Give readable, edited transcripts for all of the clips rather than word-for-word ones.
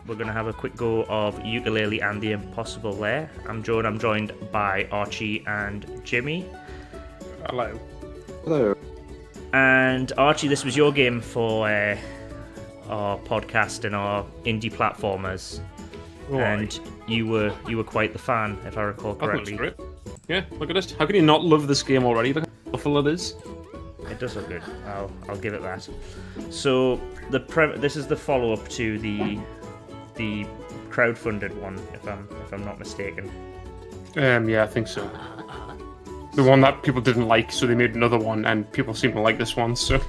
we're going to have a quick go of Yooka-Laylee and the Impossible Lair. I'm Joe and I'm joined by Archie and Jimmy. Hello. Hello. And Archie, this was your game for our podcast and our indie platformers. Right. And you were quite the fan, if I recall correctly. That looks great. Yeah, look at this. How can you not love this game already? Look how beautiful it is. It does look good. I'll give it that. So this is the follow-up to the crowdfunded one, if I'm not mistaken. Yeah, I think so. The one that people didn't like, so they made another one, and people seem to like this one. So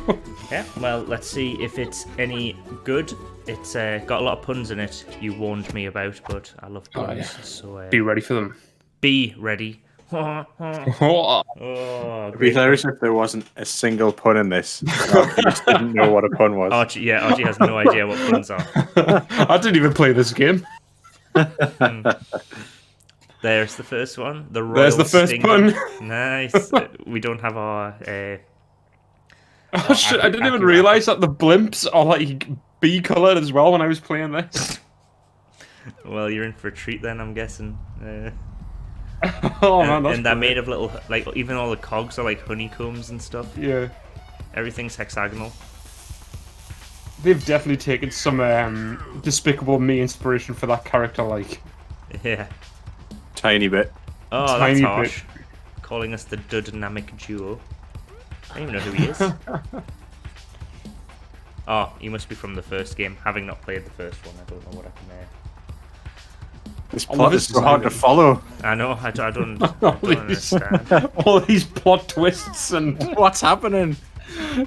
yeah. Well, let's see if it's any good. It's got a lot of puns in it. You warned me about, but I love puns. yeah. So Be ready for them. Be ready. Oh, It'd be hilarious if there wasn't a single pun in this. You just didn't know what a pun was. Archie has no idea what puns are. I didn't even play this game. There's the first one. There's the first pun. Nice. We don't have our. Oh shit! I didn't even realize that the blimps are like bee colored as well when I was playing this. Well, you're in for a treat then, I'm guessing. Oh man, that's and they're made of little, like, even all the cogs are like honeycombs and stuff. Yeah. Everything's hexagonal. They've definitely taken some Despicable Me inspiration for that character, like. Yeah. Tiny bit. Oh, Tiny that's harsh. Calling us the dynamic duo. I don't even know who he is. Oh, he must be from the first game. Having not played the first one, I don't know what happened there. This plot is so hard to follow. I know, I don't understand. All these plot twists and... What's happening? Well,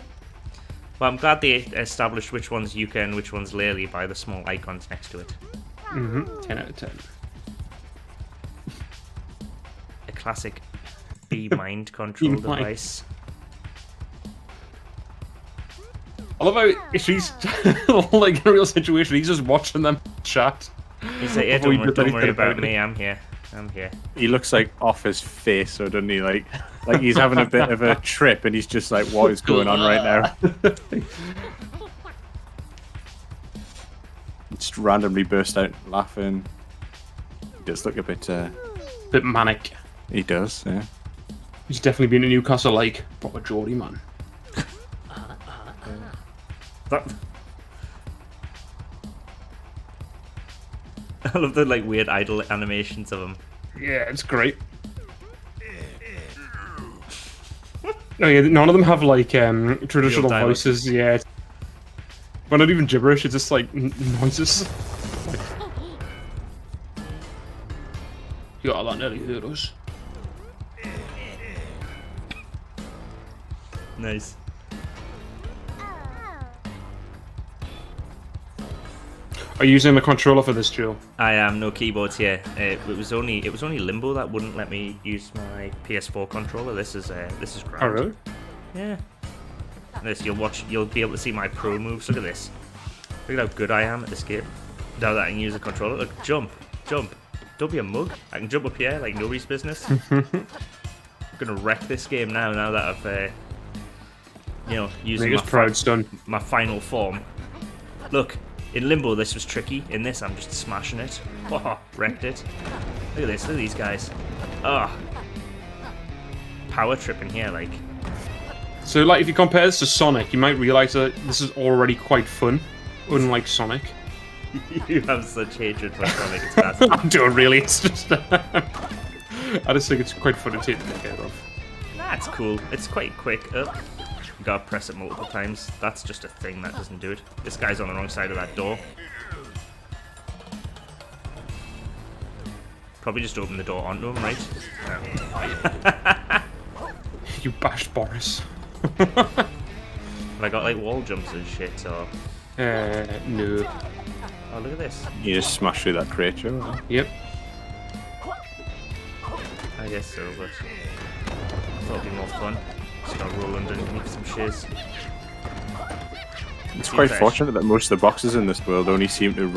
I'm glad they established which one's Yooka and which one's Laylee by the small icons next to it. 10 out of 10. A classic bee mind control device. I love how she's like in a real situation. He's just watching them chat. He's like, yeah, don't worry about me. I'm here. He looks like off his face, so doesn't he? Like he's having a bit of a trip, and he's just like, "What is going on right now?" Just randomly burst out laughing. He does look a bit manic. He does, yeah. He's definitely been to Newcastle, like proper Geordie man. I love the like weird idle animations of him. Yeah, it's great. No, yeah, none of them have like traditional voices. Yeah, but not even gibberish. It's just like noises. Yeah, that nearly hurt us. Nice. Are you using the controller for this, Joe? I am. No keyboards here. It was only Limbo that wouldn't let me use my PS4 controller. This is grand. Oh really? Yeah. You'll be able to see my pro moves. Look at this. Look at how good I am at this game. Now that I can use a controller. Look, jump. Don't be a mug. I can jump up here like nobody's business. I'm gonna wreck this game now that I've using my final form. Look. In Limbo, this was tricky. In this, I'm just smashing it. Oh, wrecked it. Look at this. Look at these guys. Ah. Power trip in here, like. So, like, if you compare this to Sonic, you might realize that this is already quite fun, unlike Sonic. You have such hatred for Sonic. It's bad. I don't really. It's just... I just think it's quite fun to take the care of. That's cool. It's quite quick. You gotta press it multiple times. That's just a thing that doesn't do it. This guy's on the wrong side of that door. Probably just open the door onto him, right? No. You bashed Boris. Have I got like wall jumps and shit, or? No. Oh, look at this. You just smash through that creature. Yep. I guess so, but I thought it'd be more fun. Just gotta roll underneath some shiz. It's quite fortunate that most of the boxes in this world only seem to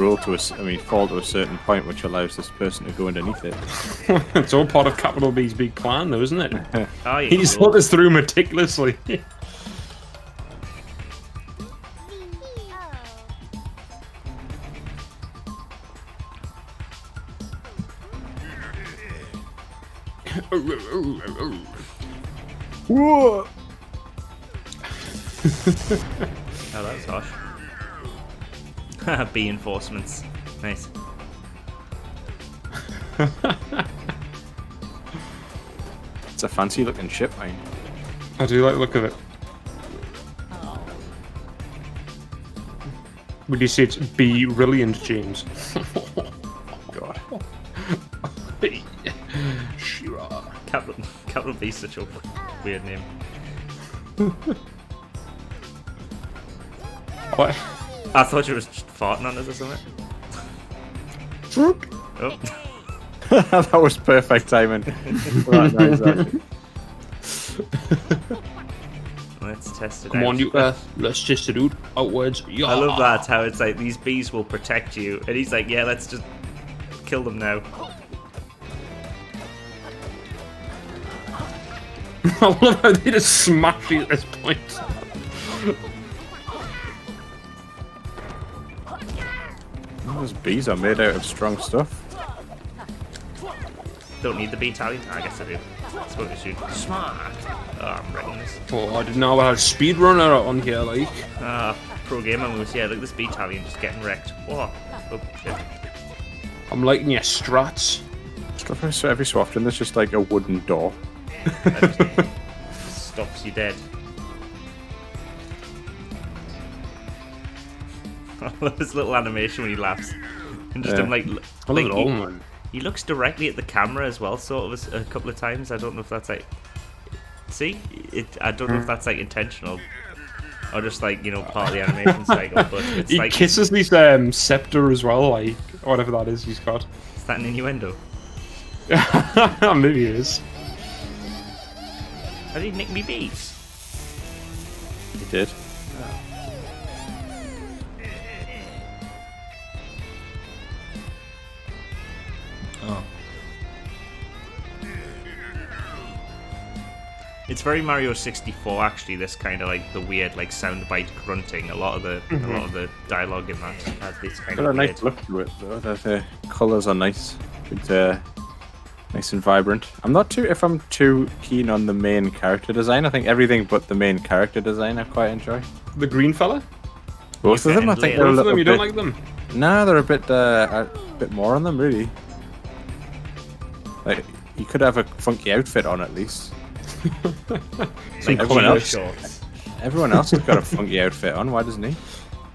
fall to a certain point, which allows this person to go underneath it. It's all part of Capital B's big plan, though, isn't it? Oh, yeah, He's thought this through meticulously. Whoa! Oh, that was harsh. Bee enforcements. Nice. It's a fancy looking ship, mate. I do like the look of it. Would you say it's brilliant, James? God. Shira. Capital B is such a weird name. What? I thought you were just farting on us or something. Oh. That was perfect timing. Right, nice, actually. Let's test it Come out. on, Yooka. Let's test it out. Outwards. Yeah. I love that, how it's like, these bees will protect you. And he's like, yeah, let's just kill them now. I love how they just smash you at this point. Those bees are made out of strong stuff. Don't need the bee talent? I guess I do. That's what we should. Smart! Oh, I'm wrecking this. Oh, I didn't know I had a speedrunner on here, like. Ah, pro gamer moves. Yeah, look, this bee talent just getting wrecked. Whoa. Oh, shit. I'm liking your strats. So every so often there's just like a wooden door. That just stops you dead. I love this little animation when he laughs. And just him like I love it all, man. he looks directly at the camera as well, sort of a couple of times. I don't know if that's like, see, I don't know if that's like intentional or just like, you know, part of the animation cycle. But it's He like, kisses his scepter as well, like whatever that is he's got. is that an innuendo? Maybe it is. How did he nick me bees? He did. Oh. It's very Mario 64 actually. This kind of like the weird like soundbite grunting. A lot of the dialogue in that has this kind Got of a weird. nice look to it though. The colours are nice. Good, nice and vibrant. I'm not too keen on the main character design. I think everything but the main character design I quite enjoy. The green fella? Both of them, I think they're a Both of little them, you bit. don't like them? Nah, they're a bit more on them really. Like you could have a funky outfit on at least. Like everyone jean else. shorts. Everyone else has got a funky outfit on. Why doesn't he?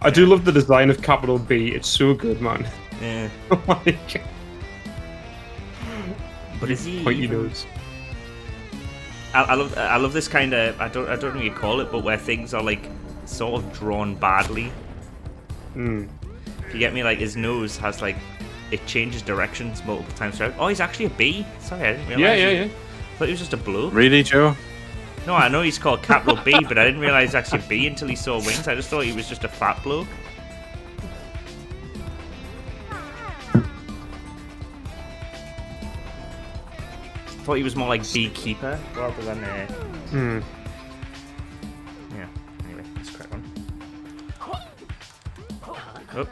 I do love the design of capital B. It's so good, man. Yeah. Like, But is he? pointy nose. I love this kind of I don't know what you call it, but where things are like sort of drawn badly. Mm. If you get me, like his nose has like it changes directions multiple times throughout. Oh, he's actually a bee. Sorry, I didn't realize. Yeah. I thought he was just a bloke. Really, Joe? No, I know he's called capital B, but I didn't realize he's actually a bee until he saw wings. I just thought he was just a fat bloke. I thought he was more like beekeeper rather than yeah. Anyway, let's crack on. Oh.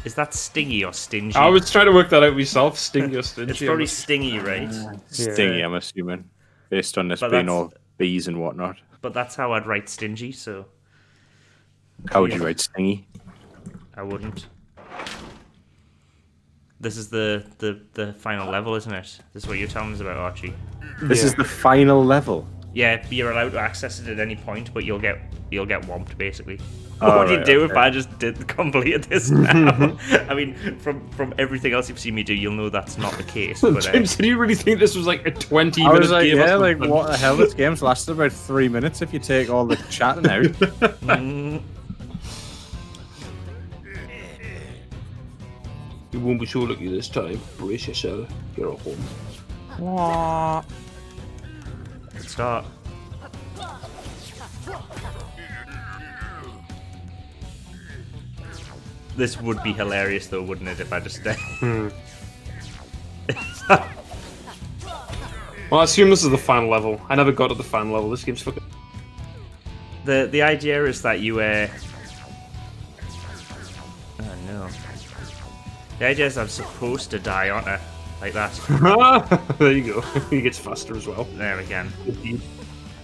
Is that stingy or stingy? I was trying to work that out myself. Stingy or stingy? It's probably stingy, right? Stingy, I'm assuming, based on this But being that's- all bees and whatnot. But that's how I'd write stingy, so How would you write stingy? I wouldn't. This is the final level, isn't it? This is what you're telling us about, Archie. This is the final level. Yeah, you're allowed to access it at any point, but you'll get whomped basically. Oh, what do you right, do okay. if I just completed this now? I mean, from everything else you've seen me do, you'll know that's not the case. But James, did you really think this was like a 20 I minute was like, game? or yeah, like something? what the hell? This game's lasted about 3 minutes if you take all the chatting out. mm, You won't be so lucky this time. Brace yourself. You're at home. good start. This would be hilarious, though, wouldn't it? If I just Well, I assume this is the final level. I never got to the final level. This game's fucking... the idea is that you oh no. The idea is I'm supposed to die, aren't I? Like that. There you go. He gets faster as well. There again.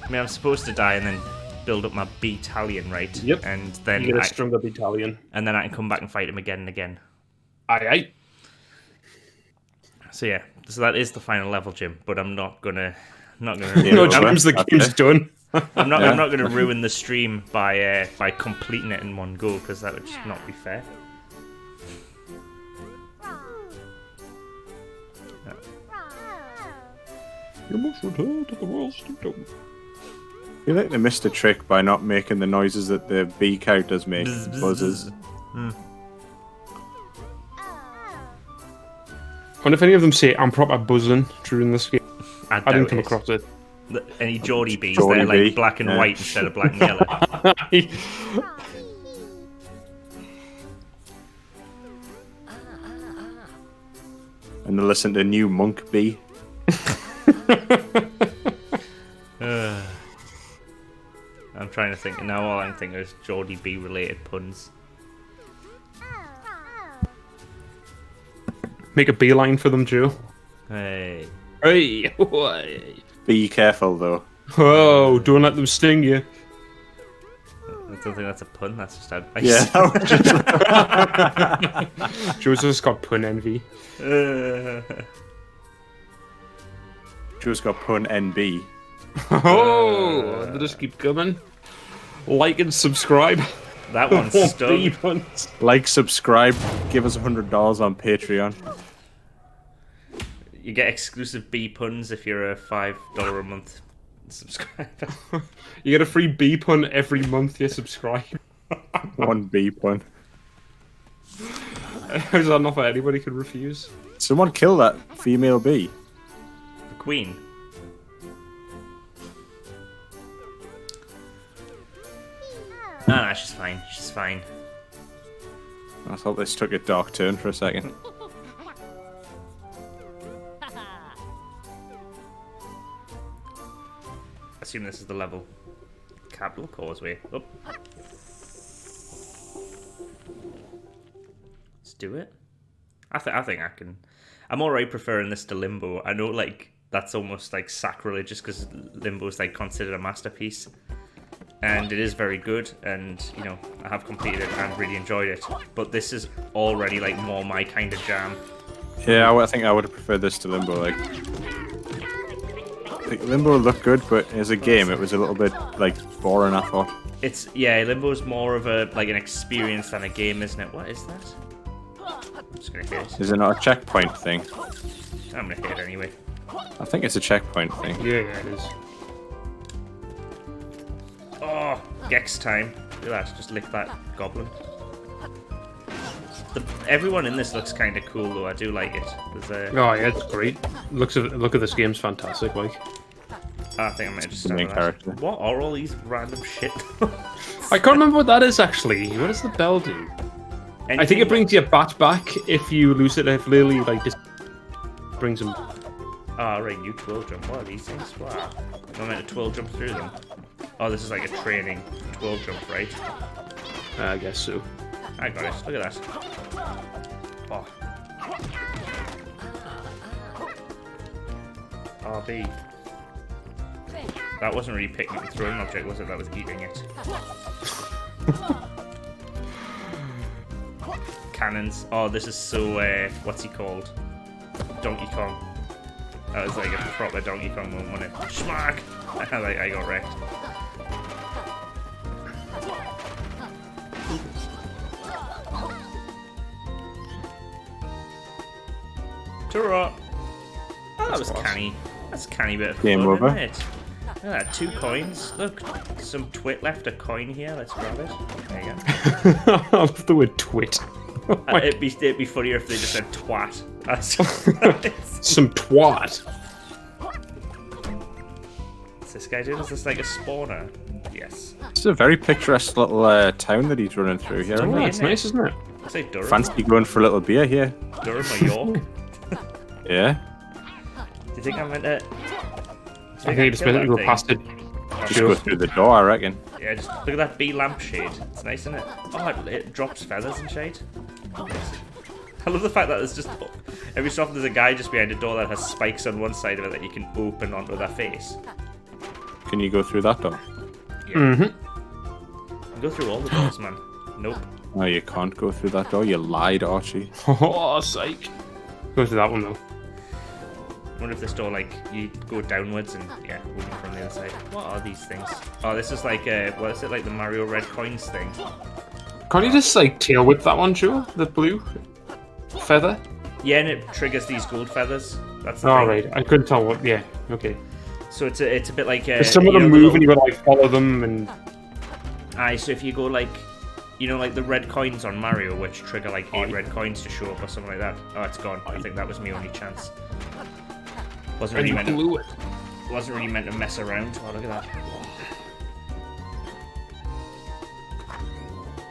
I mean, I'm supposed to die and then build up my battalion, right? Yep. And then You get a stronger battalion. and then I can come back and fight him again and again. Aye. So yeah, so that is the final level, Jim. But I'm not gonna. No, James, the game's done. I'm not gonna ruin the stream by completing it in one go because that would just not be fair. You must return to the world's kingdom. I feel like they missed a trick by not making the noises that the bee characters make. Bzz, bzz, Buzzes. bzz. I wonder if any of them say I'm proper buzzing during this game. I didn't come across it. Any Geordie bees, Geordie they're like bee, black and yeah. white instead of black and yellow. And they listen to New Monk Bee. I'm trying to think now. All I'm thinking is Geordie bee related puns. Make a beeline for them, Joe. Hey, Hey! Be careful though. Oh, don't let them sting you. I don't think that's a pun. That's just advice. Yeah. Joe's just got pun envy. Joe's got pun NB. Oh, they just keep coming. Like and subscribe. That one's Bee stung. puns. Like, subscribe, give us $100 on Patreon. You get exclusive bee puns if you're a $5 a month subscriber. You get a free bee pun every month you subscribe. One bee pun. How's that not that anybody could refuse? Someone kill that female bee. The Queen. No, she's fine. She's fine. I thought this took a dark turn for a second. I assume this is the level. Capital Causeway. Up. Let's do it. I think I can. I'm alright preferring this to Limbo. I know, like, that's almost like sacrilegious because Limbo's like considered a masterpiece, and it is very good. And you know, I have completed it and really enjoyed it. But this is already like more my kind of jam. Yeah, I think I would have preferred this to Limbo. Like Limbo looked good, but as a game, it was a little bit like boring. I thought. It's Limbo's more of a like an experience than a game, isn't it? What is that? I'm just gonna hit it. Is it not a checkpoint thing? I'm gonna hit it anyway. I think it's a checkpoint thing. Yeah, it is. Oh, Gex time. Look at that, just lick that goblin. Everyone in this looks kind of cool though, I do like it. There's Oh yeah, it's great. Look at this game's fantastic. Like, I think I might just The start main with that. character. What are all these random shit? I can't remember what that is actually. What does the bell do? I think it brings your bat back if you lose it. If Lily like just brings him. Oh, right, you 12 jump. What are these things? Wow. I'm meant to 12 jump through them. Oh, this is like a training 12 jump, right? I guess so. I got it. Look at that. Oh. RB. That wasn't really picking up the throwing object, was it? That was eating it. Cannons. Oh, this is so, what's he called? Donkey Kong. That was like a proper Donkey Kong one, wasn't it? Schmack! I got wrecked. Ta-ra! Oh, that was canny. That's a canny bit of Game fun, over. isn't it? Look at that, 2 coins. Look, some twit left a coin here. Let's grab it. There you go. I love the word twit. It'd be funnier if they just said twat. That's Some twat. What's this guy doing? Is this like a spawner? Yes. It's a very picturesque little town that he's running through here. Lovely, Oh, it's isn't it? nice, isn't it? I'd say Durham. Fancy going for a little beer here. Durham or York? Yeah. Do you think I'm meant to... I think it's better to go past it. Just go through the door, I reckon. Yeah, just look at that bee lampshade. It's nice, isn't it? Oh, it drops feathers and shade. Nice. I love the fact that there's just every so often there's a guy just behind a door that has spikes on one side of it that you can open onto their face. Can you go through that door? Yeah. Mm-hmm. You can go through all the doors, man. Nope. No, you can't go through that door. You lied, Archie. Oh, psych. Go to that one though. I wonder if this door, like, you go downwards and, yeah, open from the inside. What are these things? Oh, this is like, what is it, like the Mario Red Coins thing? Can't you just like tail whip that one, Joe? The blue feather? Yeah, and it triggers these gold feathers. That's the Oh, thing. right. I couldn't tell what. Yeah, okay. So it's a bit like... Some of them move and you gotta like follow them and... Aye, so if you go like... You know, like the red coins on Mario, which trigger like 8 red coins to show up or something like that. Oh, it's gone. I think that was my only chance. Wasn't really meant to... Wasn't really meant to mess around. Oh, look at that.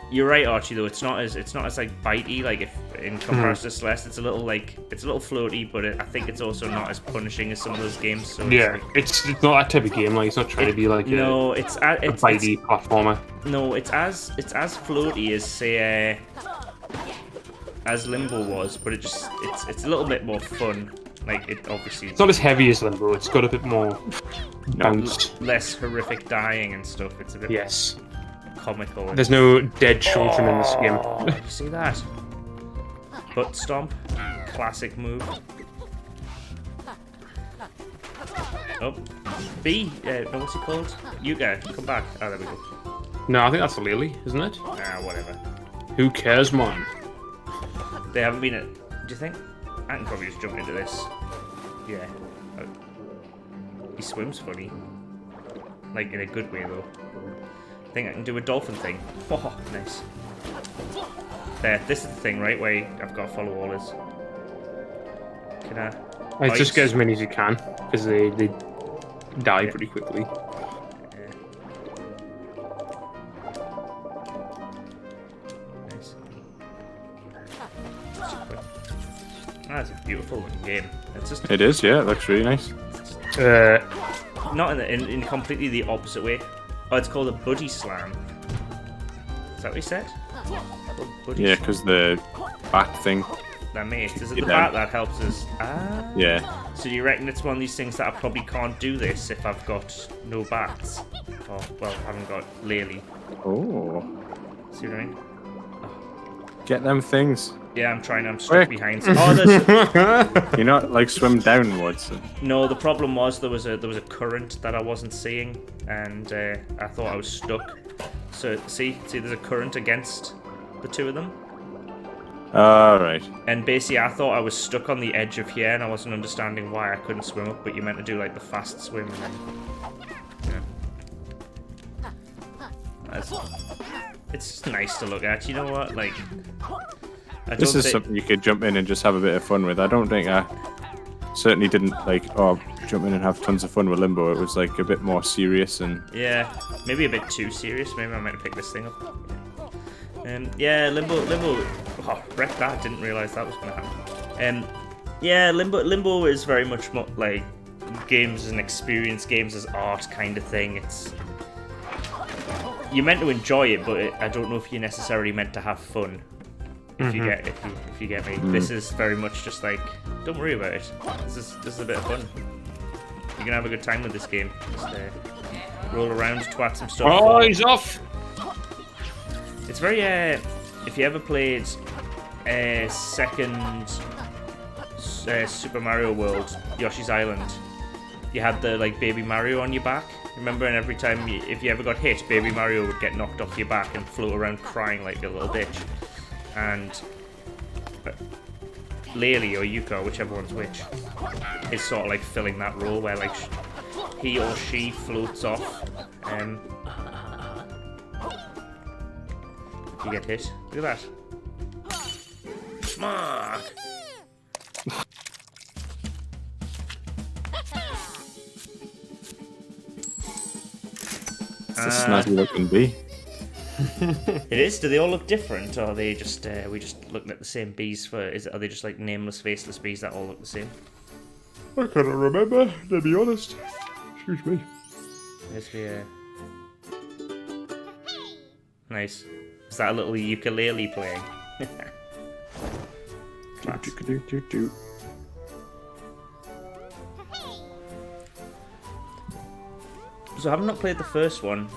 You're right, Archie. Though it's not as like bitey. Like if in comparison to Celeste, it's a little floaty, but I think it's also not as punishing as some of those games. So yeah, it's not that type of game. Like it's not trying to be like it's bitey platformer. No, it's as floaty as say as Limbo was, but it's a little bit more fun. Like it obviously it's not as heavy as Limbo. It's got a bit more bounce, less horrific dying and stuff. It's a bit comical. There's no dead children in this game. Did you see that? Butt stomp, classic move. Oh, B. No, what's he called? Yuga, come back. Oh, there we go. No, I think that's Laylee, isn't it? Ah, whatever. Who cares, man? They haven't been at. Do you think? I can probably just jump into this. Yeah. He swims funny. Like in a good way though. I think I can do a dolphin thing. Oh, nice. There, this is the thing, right? Where I've got to follow all this. Can I? Just get as many as you can, because they die pretty quickly. Yeah. Nice. That's a beautiful looking game. It's just. It is, yeah. It looks really nice. Not in completely the opposite way. Oh, it's called a buddy slam. Is that what he said? Yeah, because the bat thing. That makes. Is it the bat that helps us? Ah. Yeah. So do you reckon it's one of these things that I probably can't do this if I've got no bats? Or, well, I haven't got Laylee. Oh. See what I mean? Get them things. Yeah, I'm trying. I'm stuck behind. Oh, there's... You're not like swim downwards. No, the problem was there was a current that I wasn't seeing, and I thought I was stuck. So see, there's a current against the two of them. Right. And basically, I thought I was stuck on the edge of here, and I wasn't understanding why I couldn't swim up. But you meant to do like the fast swim, and then it's just nice to look at. You know what? Like, This is something you could jump in and just have a bit of fun with. I don't think I certainly didn't like jump in and have tons of fun with Limbo. It was like a bit more serious and maybe a bit too serious. Maybe I might pick this thing up. Yeah, Limbo. Oh, wreck that! Didn't realize that was gonna happen. Yeah, Limbo is very much more like games as an experience, games as art kind of thing. It's you're meant to enjoy it, but I don't know if you're necessarily meant to have fun. If you get me, this is very much just like, don't worry about it. This is a bit of fun. You can have a good time with this game. Just roll around, twat some stuff. Oh, he's off. It's very if you ever played second Super Mario World, Yoshi's Island, you had the like Baby Mario on your back. Remember, and every time if you ever got hit, Baby Mario would get knocked off your back and float around crying like a little bitch. And Laylee or Yuka, whichever one's which, is sort of like filling that role where like he or she floats off. You get hit. Look at that. Mark. it's a snazzy looking bee. It is. Do they all look different, or are they just we just looking at the same bees? Are they just like nameless, faceless bees that all look the same? I cannot remember, to be honest. Excuse me. There's the nice. Is that a little Yooka-Laylee playing? So having not played the first one,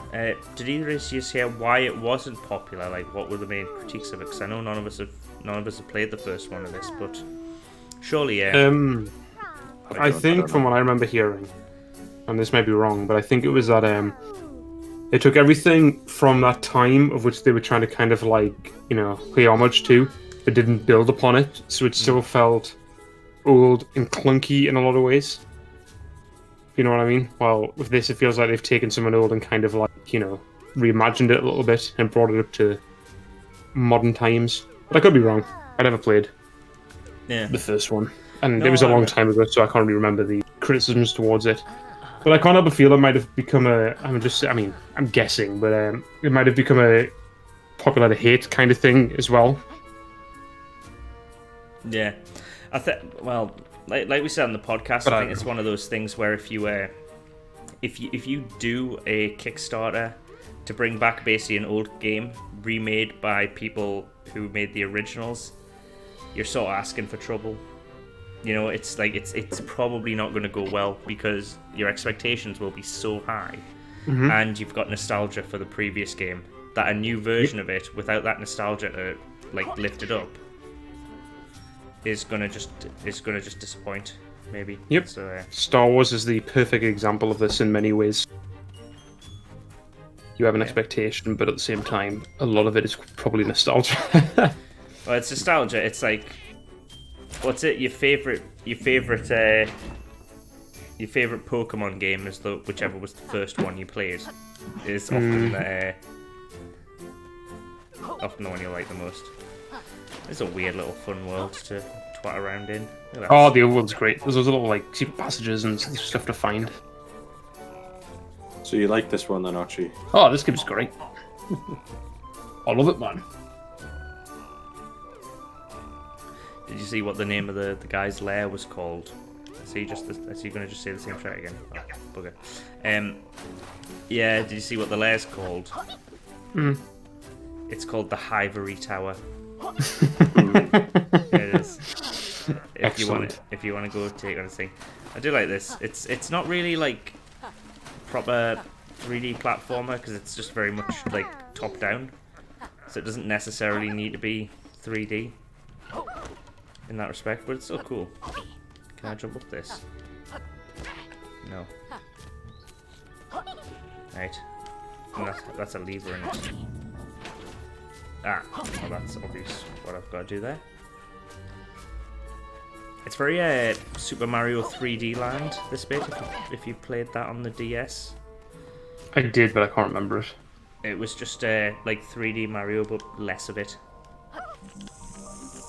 did either of you hear why it wasn't popular? Like, what were the main critiques of it? Because I know none of us have played the first one of this, but surely, yeah. I think from what I remember hearing, and this may be wrong, but I think it was that they took everything from that time of which they were trying to kind of like, you know, pay homage to, but didn't build upon it, so it still felt old and clunky in a lot of ways. You know what I mean? Well, with this, it feels like they've taken someone old and kind of like, you know, reimagined it a little bit and brought it up to modern times. But I could be wrong. I never played the first one, and it was a long time ago, so I can't really remember the criticisms towards it. But I can't help but feel it might have become I'm guessing, but it might have become a popular to hate kind of thing as well. Yeah, well, like we said on the podcast, I think it's one of those things where if you do a Kickstarter to bring back basically an old game remade by people who made the originals, you're sort of asking for trouble. You know, it's like it's probably not going to go well because your expectations will be so high, and you've got nostalgia for the previous game that a new version of it without that nostalgia to like lift it up is gonna just disappoint, maybe. Yep. So, Star Wars is the perfect example of this in many ways. You have an expectation, but at the same time, a lot of it is probably nostalgia. Well, it's nostalgia. It's like, what's it? Your favorite Pokemon game is whichever was the first one you played. Is often the one you like the most. It's a weird little fun world to twat around in. Oh, the other one's great. There's those little like secret passages and stuff to find. So you like this one then, Archie? Oh, this game's great. I love it, man. Did you see what the name of the guy's lair was called? Is he going to just say the same shit again? Oh, bugger. Yeah, did you see what the lair's called? It's called the Hivory Tower. It is. If you want to go take on a thing, I do like this. It's not really like proper 3D platformer because it's just very much like top down, so it doesn't necessarily need to be 3D in that respect. But it's still cool. Can I jump up this? No. Right. And that's a lever in it. Ah, well, that's obvious what I've got to do there. It's very Super Mario 3D Land, this bit, if you played that on the DS. I did, but I can't remember it. It was just like 3D Mario, but less of it.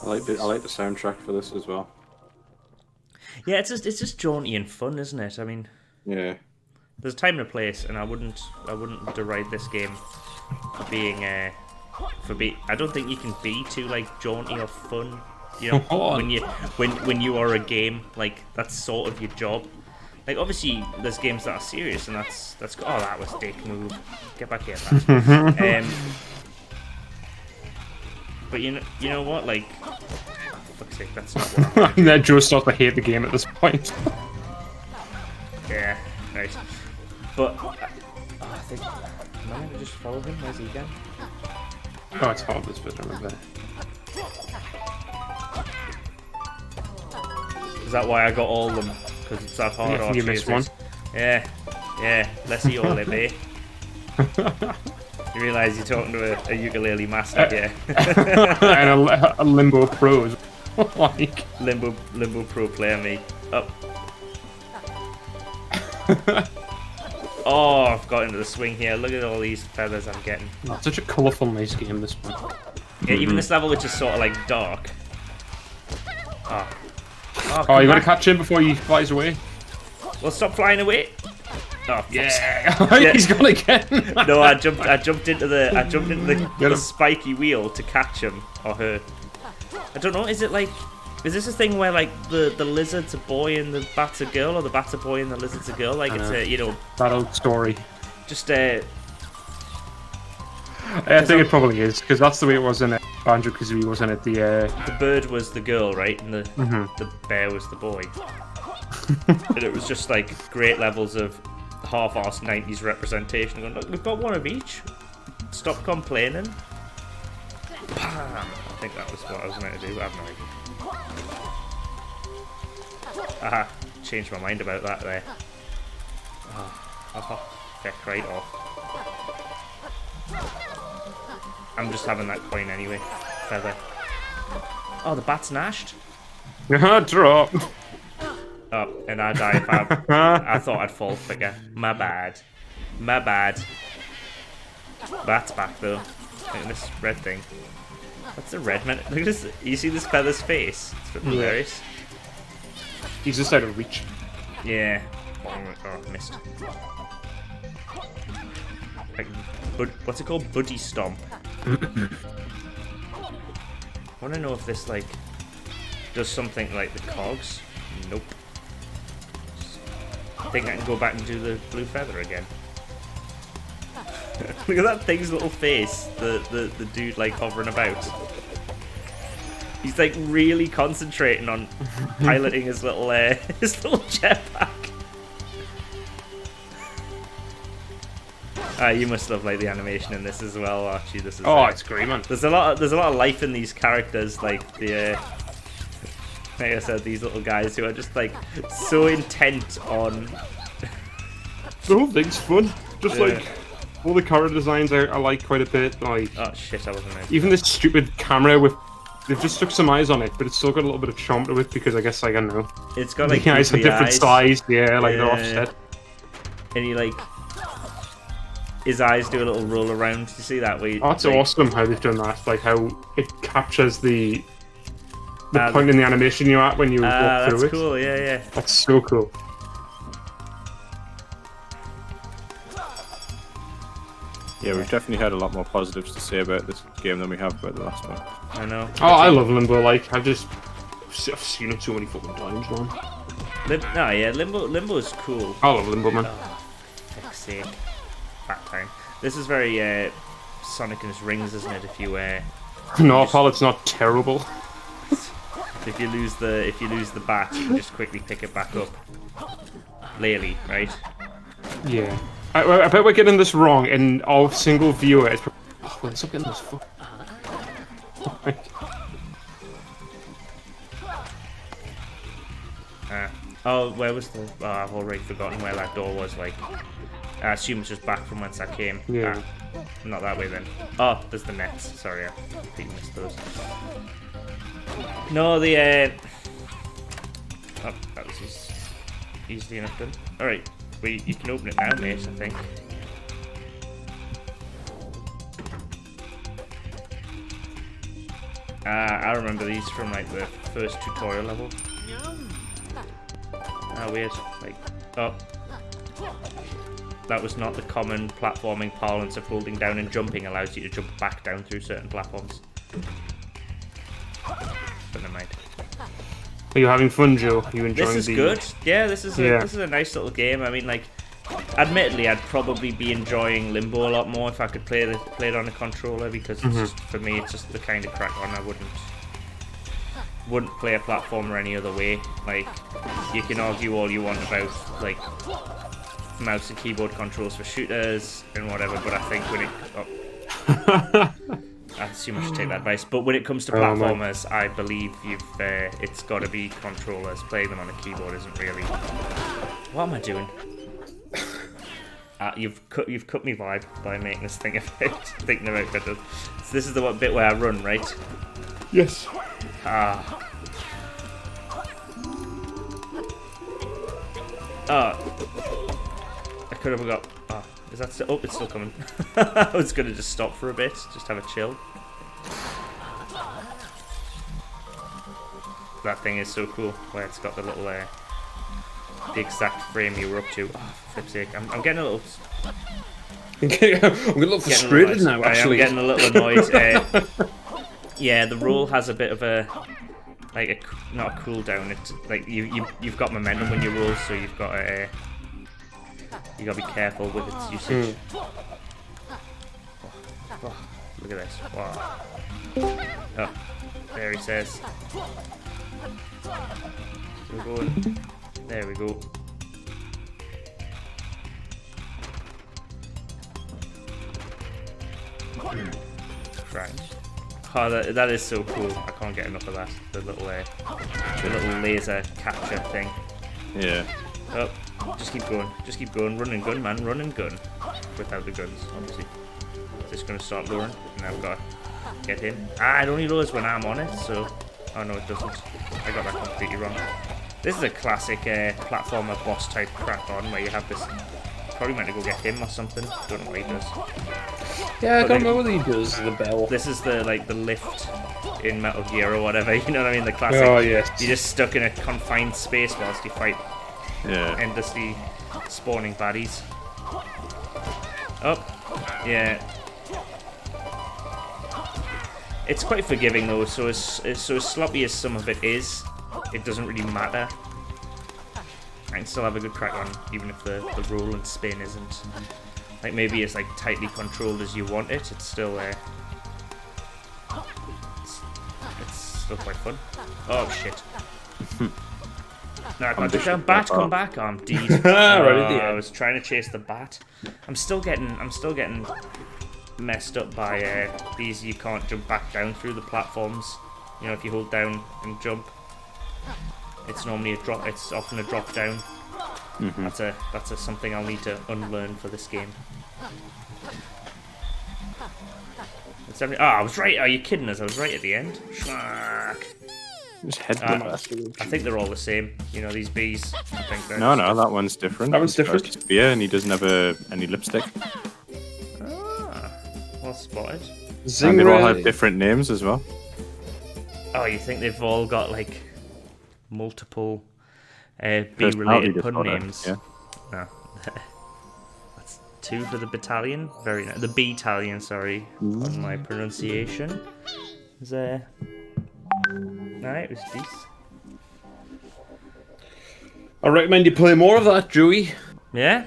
I like the soundtrack for this as well. Yeah, it's just jaunty and fun, isn't it? I mean, yeah. There's a time and a place, and I wouldn't deride this game for being I don't think you can be too like jaunty or fun. You know, when you are a game, like that's sort of your job. Like obviously, there's games that are serious, and that's oh, that was dick move. Get back here, man. But you know what? Like, for fuck's sake, that's not what I'm Joe starts to hate the game at this point. Yeah, right. But I think am I gonna just follow him? Where's he again? Oh, it's hard this bit, I remember. Is that why I got all of them? Because it's that hard? Yeah, you missed one. Yeah. Let's see all it be. You realise you're talking to a Yooka-Laylee master here. And a Limbo Pro. Like Limbo Pro player, me. Up. Oh, I've got into the swing here. Look at all these feathers I'm getting. Oh, such a colourful, nice game, this one. Yeah, even this level, which is sort of like dark. Oh, you gotta catch him before he flies away. Well, stop flying away. Oh, yeah. He's gone again. No, I jumped into the spiky wheel to catch him or her. I don't know. Is this a thing where like the lizard's a boy and the bat's a girl, or the bat's a boy and the lizard's a girl? Like it's a that old story. Just I think it probably is, because that's the way it was in Banjo-Kazooie, wasn't it? The bird was the girl, right? And the bear was the boy. And it was just like great levels of half-assed 90s representation. Going, look, we've got one of each. Stop complaining. Bam! I think that was what I was meant to do. I have no idea. Aha! Changed my mind about that there. Oh, feck right off. I'm just having that coin anyway. Feather. Oh, the bat's gnashed. Drop. Oh, and I die if I thought I'd fall quicker. My bad. My bad. Bat's back though. Look at this red thing. What's the red man? Look at this. You see this feather's face? It's hilarious. He's just out of reach. Yeah. Oh, missed. Like, what's it called? Buddy Stomp. I want to know if this, like, does something like the cogs. Nope. I think I can go back and do the blue feather again. Look at that thing's little face. The dude, like, hovering about. He's, like, really concentrating on piloting his little jetpack. You must love like the animation in this as well, Archie. This is it's great, man. There's a lot of life in these characters, like like I said, these little guys who are just like so intent on. The whole thing's fun. Just like all the character designs, I like quite a bit. Like, oh shit, I wasn't meant. Even this stupid camera with. They've just stuck some eyes on it, but it's still got a little bit of charm to it because I guess, like, I don't know. It's got like the eyes are different eyes. size, they're offset. And he like. His eyes do a little roll around. Do you see that? Oh, it's awesome how they've done that. Like how it captures the point in the animation you're at when you walk through it. That's cool, yeah. That's so cool. Yeah, we've definitely had a lot more positives to say about this game than we have about the last one. I know. Oh, I love Limbo. Like I've seen it so many fucking times, man. Limbo is cool. I love Limbo, man. Oh, fuck's sake. Time. This is very Sonic and his rings, isn't it? If you no, Paul, it's not terrible. if you lose the bat, you can just quickly pick it back up. Laylee, right? Yeah. I bet we're getting this wrong, and our single viewer is. Oh, well, stop getting this fuck. Oh, where was the? Oh, I've already forgotten where that door was. Like. I assume it's just back from whence I came. Yeah. Not that way then. Oh, there's the nets. Sorry, I think I missed those. No, the oh, that was easily enough done. Alright, you can open it now, mate, I think. I remember these from like the first tutorial level. Weird. Like, oh. That was not the common platforming parlance of holding down and jumping allows you to jump back down through certain platforms. But never mind. Are you having fun, Joe? Are you enjoying this is good. Yeah, this is a nice little game. I mean, like, admittedly, I'd probably be enjoying Limbo a lot more if I could play it on a controller because it's just, for me, it's just the kind of crack on I wouldn't play a platformer any other way. Like, you can argue all you want about like mouse and keyboard controls for shooters and whatever, but I think when I assume I should take that advice. But when it comes to platformers, I believe it's got to be controllers. Playing them on a keyboard isn't really. What am I doing? You've cut me vibe by making this thing about thinking about better. So this is the bit where I run, right? Yes. I could have got. Oh, is that still? Oh, it's still coming. I was gonna just stop for a bit, just have a chill. That thing is so cool, where it's got the little, the exact frame you were up to. Oh, for flip's sake, I'm getting a little. I'm getting a little frustrated now. Actually, I'm getting a little annoyed. Yeah, the roll has a bit of a, like not a cooldown. It's like you've got momentum when you roll, so you've got to be careful with its usage. Oh, look at this. Wow. Oh, there he says. We're going. There we go. Right. Oh, that is so cool. I can't get enough of that. The little laser capture thing. Yeah. Oh, just keep going. Just keep going. Run and gun, man. Run and gun. Without the guns, obviously. Just gonna start lowering, and I've got to get him. Ah, it only lowers when I'm on it, so... Oh, no, it doesn't. I got that completely wrong. This is a classic platformer boss type crap on, where you have this... Probably meant to go get him or something. Don't know what he does. Yeah, I But can't remember what he does. The bell. This is the lift in Metal Gear or whatever. You know what I mean? The classic. Oh yes. You're just stuck in a confined space whilst you fight endlessly spawning baddies. Oh, yeah. It's quite forgiving though. So as sloppy as some of it is, it doesn't really matter. I can still have a good crack on, even if the roll and spin isn't like maybe as like tightly controlled as you want it. It's still it's still quite fun. Oh shit! No, I can't touch down. Bat, come back! Oh, I'm deed. Right at the I end. was trying to chase the bat. I'm still getting messed up by these. You can't jump back down through the platforms. You know, if you hold down and jump. It's normally a drop. It's often a drop down. Mm-hmm. That's something I'll need to unlearn for this game. It's I was right. Are you kidding us? I was right at the end. Schmack. Just head I think they're all the same. You know, these bees. I think they're No, that one's different. That one's different. It's a spear, and he doesn't have any lipstick. Ah, well spotted. And they all have Zingray. different names as well. Oh, you think they've all got like multiple Personality bee-related pun disorder, names? yeah. No. That's 2 for the battalion. Very nice. The B-talion, sorry, on my pronunciation. Is no, it was decent. I recommend you play more of that, Joey. Yeah,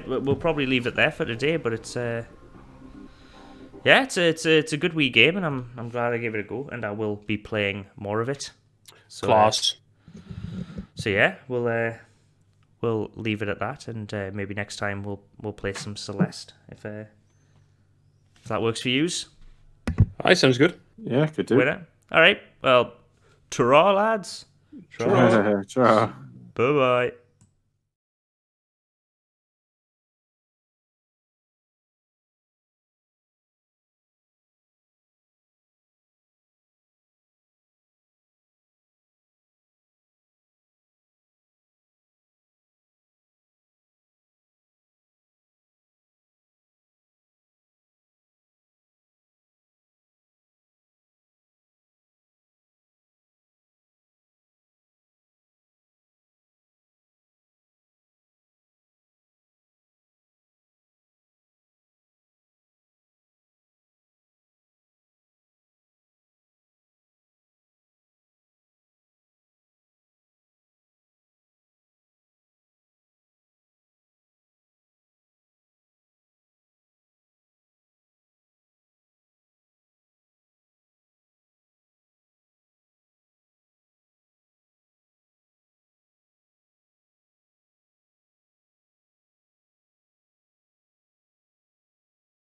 we'll probably leave it there for today. But it's yeah, it's a good wee game, and I'm glad I gave it a go, and I will be playing more of it. So, Class. So yeah, we'll leave it at that, and maybe next time we'll play some Celeste if that works for yous. Aye, sounds good. Yeah, could do. Winner. All right. Well, ta-ra, lads. Sure. Bye bye.